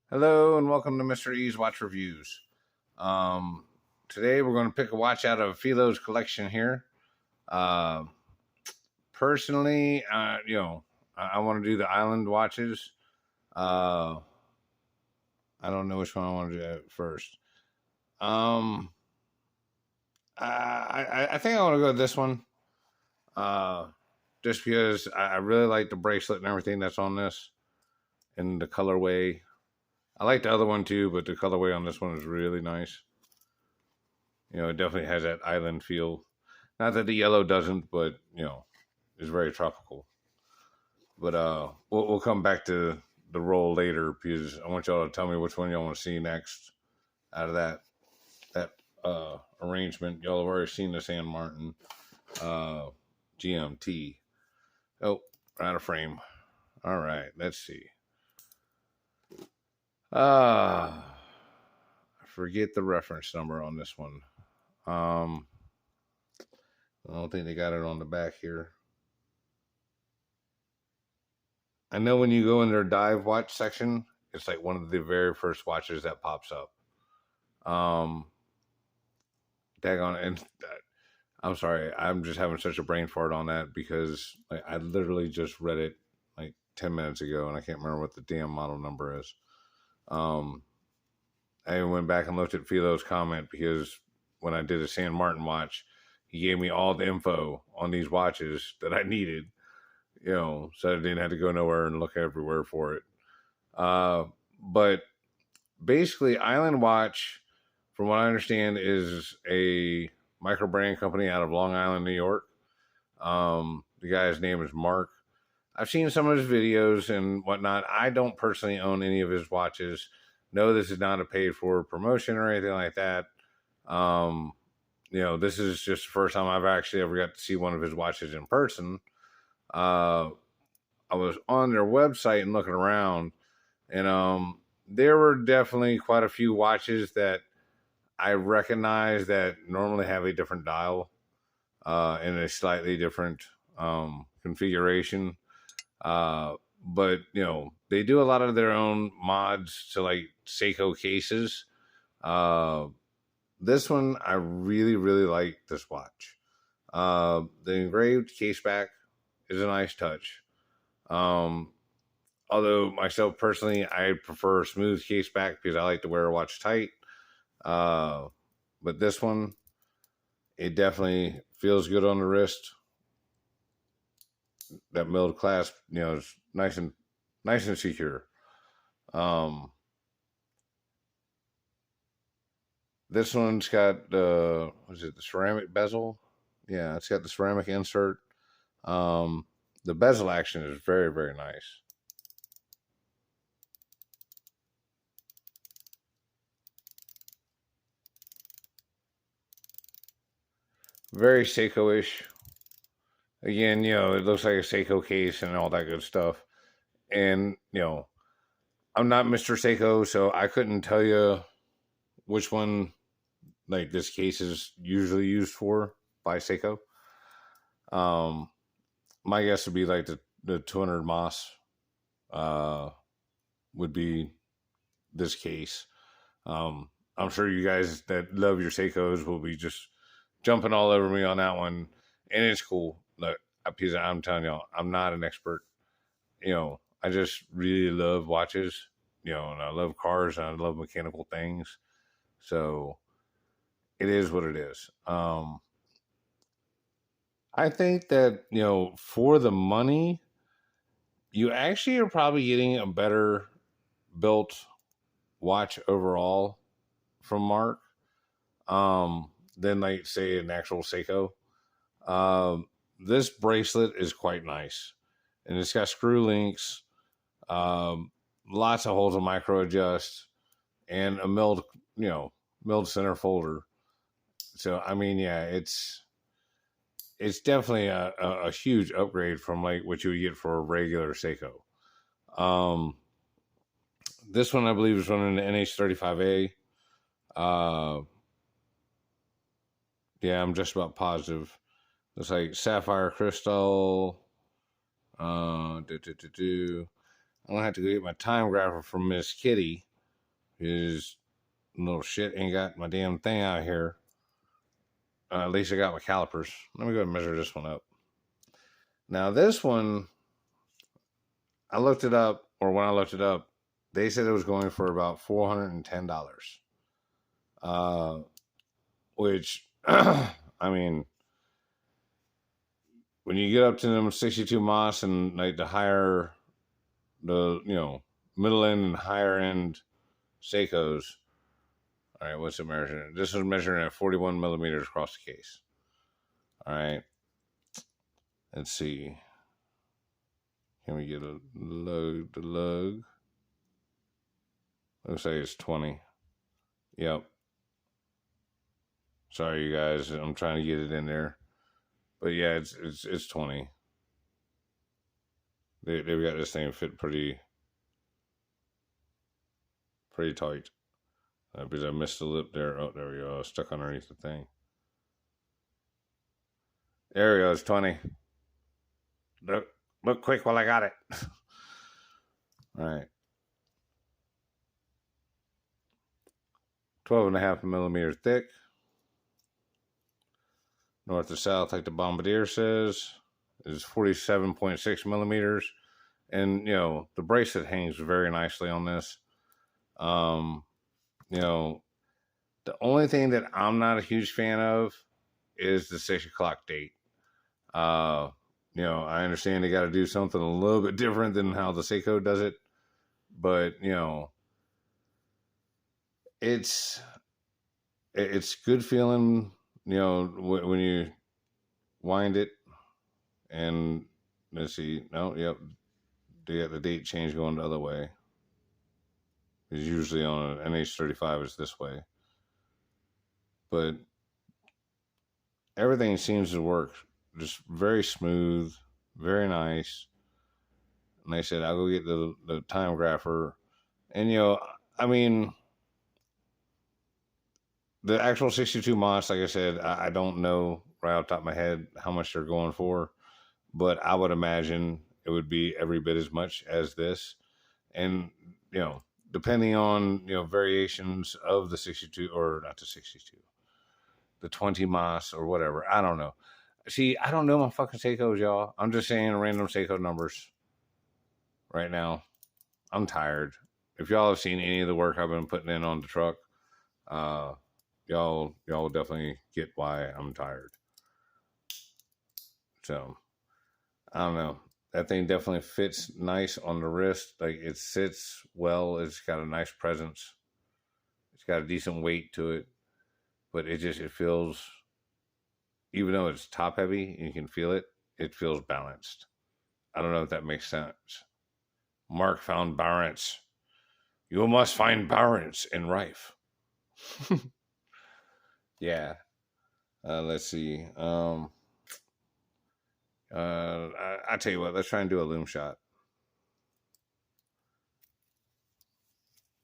Hello and welcome to Mr. E's Watch Reviews. Um, Today we're going to pick a watch out of Felo's collection here. Uh, Personally, I want to do the island watches. Uh, I don't know which one I want to do first. Um, I think I want to go with this one. Just because I really like the bracelet and everything that's on this and the colorway. I like the other one too, but the colorway on this one is really nice. It definitely has that island feel. Not that the yellow doesn't, but it's very tropical. But we'll come back to the roll later because I want y'all to tell me which one y'all want to see next out of that arrangement. Y'all have already seen the San Martin GMT. Oh, out of frame. All right, let's see. I forget the reference number on this one. I don't think they got it on the back here. I know when you go in their dive watch section, it's like one of the very first watches that pops up. Daggone, and I'm sorry, I'm just having such a brain fart on that because I literally just read it like 10 minutes ago and I can't remember what the damn model number is. I went back and looked at Felo's comment because when I did a San Martin watch, he gave me all the info on these watches that I needed, so I didn't have to go nowhere and look everywhere for it. But basically, Island Watch, from what I understand, is a micro brand company out of Long Island, New York. The guy's name is Mark. I've seen some of his videos and whatnot. I don't personally own any of his watches. No, this is not a paid for promotion or anything like that. This is just the first time I've actually ever got to see one of his watches in person. I was on their website and looking around, and there were definitely quite a few watches that I recognize that normally have a different dial and a slightly different configuration. But they do a lot of their own mods to like Seiko cases. This one, I really, really like this watch. The engraved case back is a nice touch. Although myself personally, I prefer smooth case back because I like to wear a watch tight. But this one, it definitely feels good on the wrist. That milled clasp, is nice and secure. This one's got the ceramic bezel? Yeah, it's got the ceramic insert. The bezel action is very, very nice. Very Seiko-ish. Again, it looks like a Seiko case and all that good stuff. And, I'm not Mr. Seiko, so I couldn't tell you which one like this case is usually used for by Seiko. My guess would be like the 200 Moss would be this case. I'm sure you guys that love your Seikos will be just jumping all over me on that one, and it's cool. Look, because I'm telling y'all, I'm not an expert. I just really love watches. And I love cars and I love mechanical things. So it is what it is. I think that for the money, you actually are probably getting a better built watch overall from Mark than like say an actual Seiko. This bracelet is quite nice, and it's got screw links, lots of holes to micro adjust, and a milled center folder. So I mean, yeah, it's definitely a huge upgrade from like what you would get for a regular Seiko. This one I believe is running the NH35A. Yeah, I'm just about positive. Looks like sapphire crystal. I'm gonna have to go get my time grapher from Miss Kitty his little shit ain't got my damn thing out here. At least I got my calipers. Let me go and measure this one up. Now this one, I looked it up, or when I looked it up, they said it was going for about $410. Which, I mean, when you get up to them 62 Moss and like the higher, middle end and higher end Seikos. All right, what's it measuring? This is measuring at 41 millimeters across the case. All right. Let's see. Can we get a lug? The lug. Looks like it's 20. Yep. Sorry, you guys. I'm trying to get it in there. But yeah, it's 20. They've got this thing fit pretty tight. Because I missed the lip there. Oh, there we go. I was stuck underneath the thing. There we go. It's 20. Look quick while I got it. All right. 12.5 millimeters thick. North to south, like the Bombardier says, is 47.6 millimeters. And, the bracelet hangs very nicely on this. The only thing that I'm not a huge fan of is the 6 o'clock date. I understand they got to do something a little bit different than how the Seiko does it. But, it's good feeling, when you wind it. And let's see. No, yep. They got the date change going the other way. It's usually on an NH35 is this way. But everything seems to work just very smooth, very nice. And I said, I'll go get the time grapher. And, the actual 62 Moss, like I said, I don't know right off the top of my head how much they're going for. But I would imagine it would be every bit as much as this. And, depending on, variations of the 62, or not the 62, the 20 Moss or whatever. I don't know. See, I don't know my fucking Seikos, y'all. I'm just saying random Seiko numbers right now. I'm tired. If y'all have seen any of the work I've been putting in on the truck, y'all will definitely get why I'm tired. So, I don't know. That thing definitely fits nice on the wrist. Like, it sits well. It's got a nice presence. It's got a decent weight to it. But it feels, even though it's top heavy, you can feel it, it feels balanced. I don't know if that makes sense. Mark found balance. You must find balance in life. Yeah. Let's see. I tell you what, let's try and do a loom shot.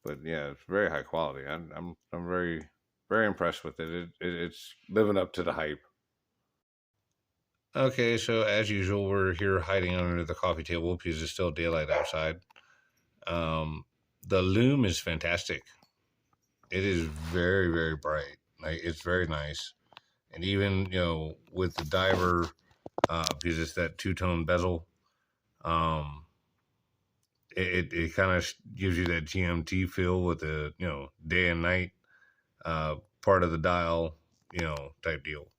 But yeah, it's very high quality. I'm very, very impressed with it. It's living up to the hype. Okay, so as usual, we're here hiding under the coffee table because it's still daylight outside. The loom is fantastic. It is very, very bright. Like, it's very nice. And even, with the diver, because it's that two-tone bezel, it kind of gives you that GMT feel with the, day and night part of the dial, type deal.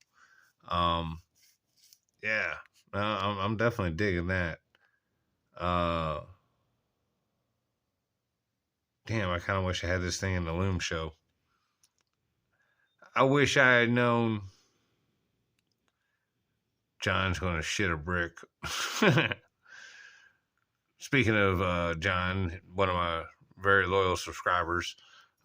Yeah, I'm definitely digging that. Damn, I kind of wish I had this thing in the loom show. I wish I had known John's going to shit a brick. Speaking of John, one of my very loyal subscribers,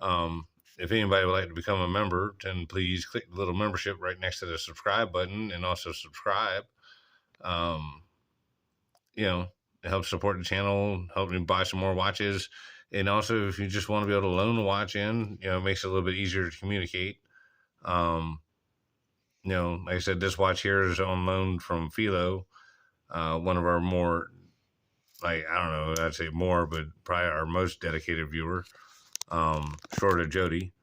if anybody would like to become a member, then please click the little membership right next to the subscribe button and also subscribe. It helps support the channel, help me buy some more watches. And also, if you just want to be able to loan a watch in, it makes it a little bit easier to communicate. Like I said, this watch here is on loan from Felo, one of our more, like, I don't know, I'd say more, but probably our most dedicated viewer. short of Jody.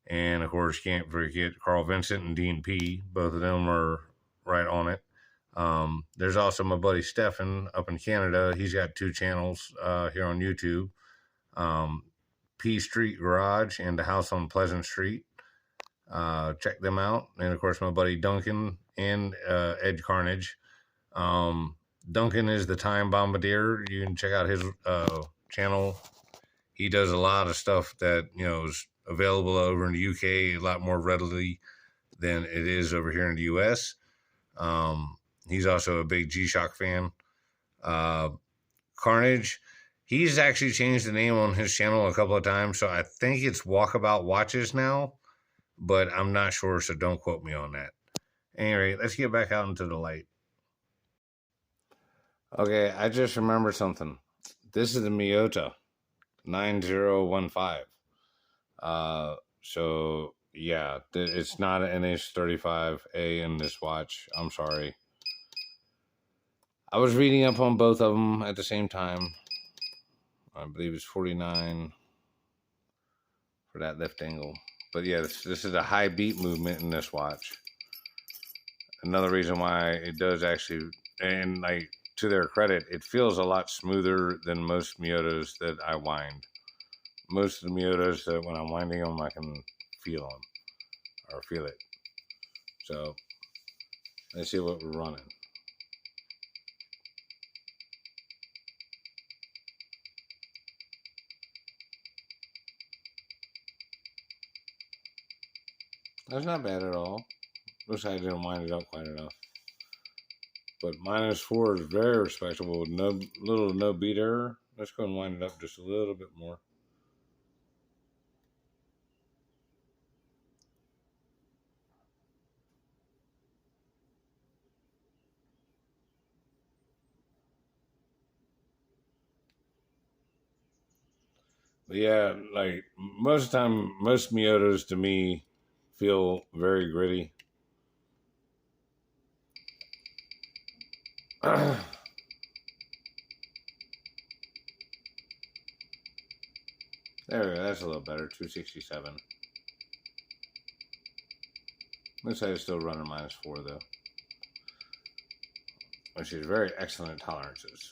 And of course, can't forget Carl Vincent and Dean P. Both of them are right on it. There's also my buddy Stefan up in Canada. He's got 2 channels here on YouTube. P Street Garage and The House on Pleasant Street. Check them out. And of course, my buddy Duncan and Ed Carnage. Duncan is the Time Bombardier. You can check out his channel. He does a lot of stuff that, is available over in the UK a lot more readily than it is over here in the US. He's also a big G-Shock fan. Carnage, he's actually changed the name on his channel a couple of times, so I think it's Walkabout Watches now, but I'm not sure, so don't quote me on that. Anyway, let's get back out into the light. Okay, I just remembered something. This is the Miota 9015. So yeah, it's not an NH35A in this watch. I'm sorry. I was reading up on both of them at the same time. I believe it's 49 for that lift angle. But yeah, this is a high beat movement in this watch. Another reason why it does actually, and like to their credit, it feels a lot smoother than most Miotas that I wind. Most of the Miotas that when I'm winding them, I can feel them or feel it. So let's see what we're running. That's not bad at all. Looks like I didn't wind it up quite enough. But -4 is very respectable with no beat error. Let's go and wind it up just a little bit more. But yeah, like most of the time, most Miotas to me feel very gritty. There we go. That's a little better. 267. Looks like it's still running -4 though, which is very excellent tolerances.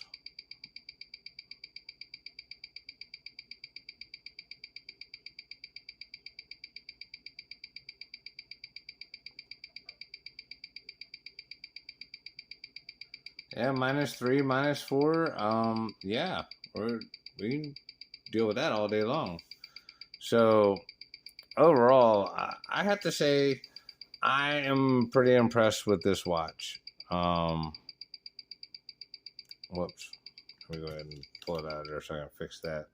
Yeah, -3, -4. Yeah, we can deal with that all day long. So overall, I have to say I am pretty impressed with this watch. Whoops. Let me go ahead and pull it out of there so I can fix that.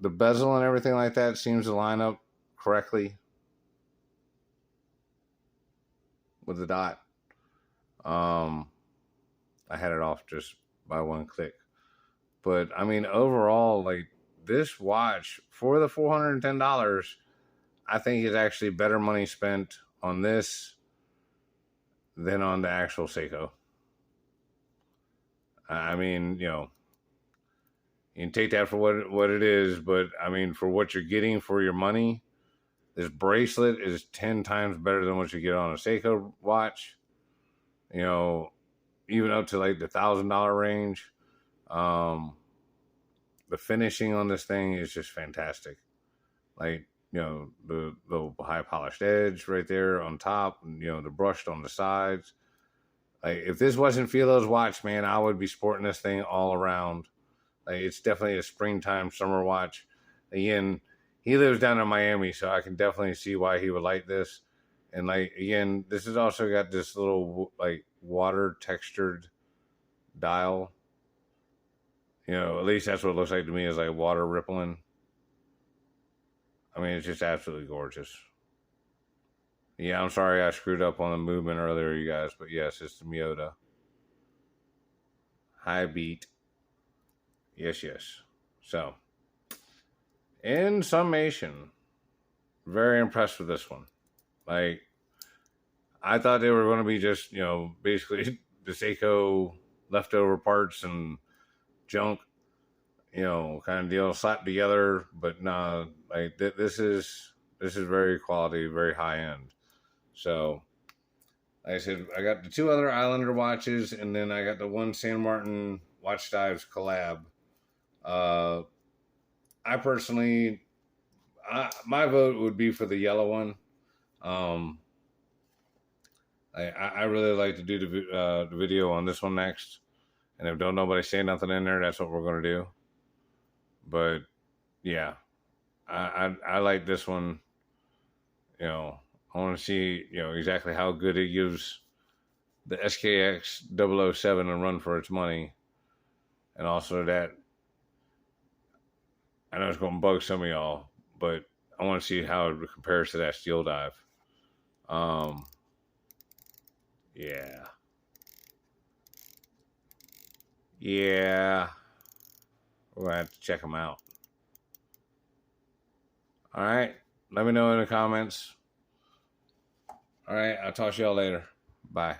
The bezel and everything like that seems to line up correctly with the dot. I had it off just by one click. But I mean, overall, like this watch for the $410, I think is actually better money spent on this than on the actual Seiko. I mean, you can take that for what it is, but I mean, for what you're getting for your money, this bracelet is 10 times better than what you get on a Seiko watch. Even up to like the $1,000 range. The finishing on this thing is just fantastic. Like, the high polished edge right there on top, and, the brushed on the sides. Like, if this wasn't Felo's watch, man, I would be sporting this thing all around. Like, it's definitely a springtime summer watch. Again, he lives down in Miami, so I can definitely see why he would like this. And like, again, this has also got this little like water textured dial. At least that's what it looks like to me, is like water rippling. I mean, it's just absolutely gorgeous. Yeah, I'm sorry I screwed up on the movement earlier, you guys, but yes, it's the Miota. High beat. Yes. So, in summation, very impressed with this one. Like, I thought they were going to be just, basically the Seiko leftover parts and junk. kind of deal slapped together. But nah, like this is very quality, very high end. So, like I said, I got the 2 other Islander watches, and then I got the one San Martin Watch Dives collab. Uh, I personally, my vote would be for the yellow one. Um, I really like to do the video on this one next, and if don't nobody say nothing in there, that's what we're gonna do. But yeah, I like this one. I want to see exactly how good it gives the SKX 007 a run for its money, and also that I know it's going to bug some of y'all, but I want to see how it compares to that steel dive. Um, yeah, we're gonna have to check them out. All right, let me know in the comments. All right, I'll talk to y'all later. Bye.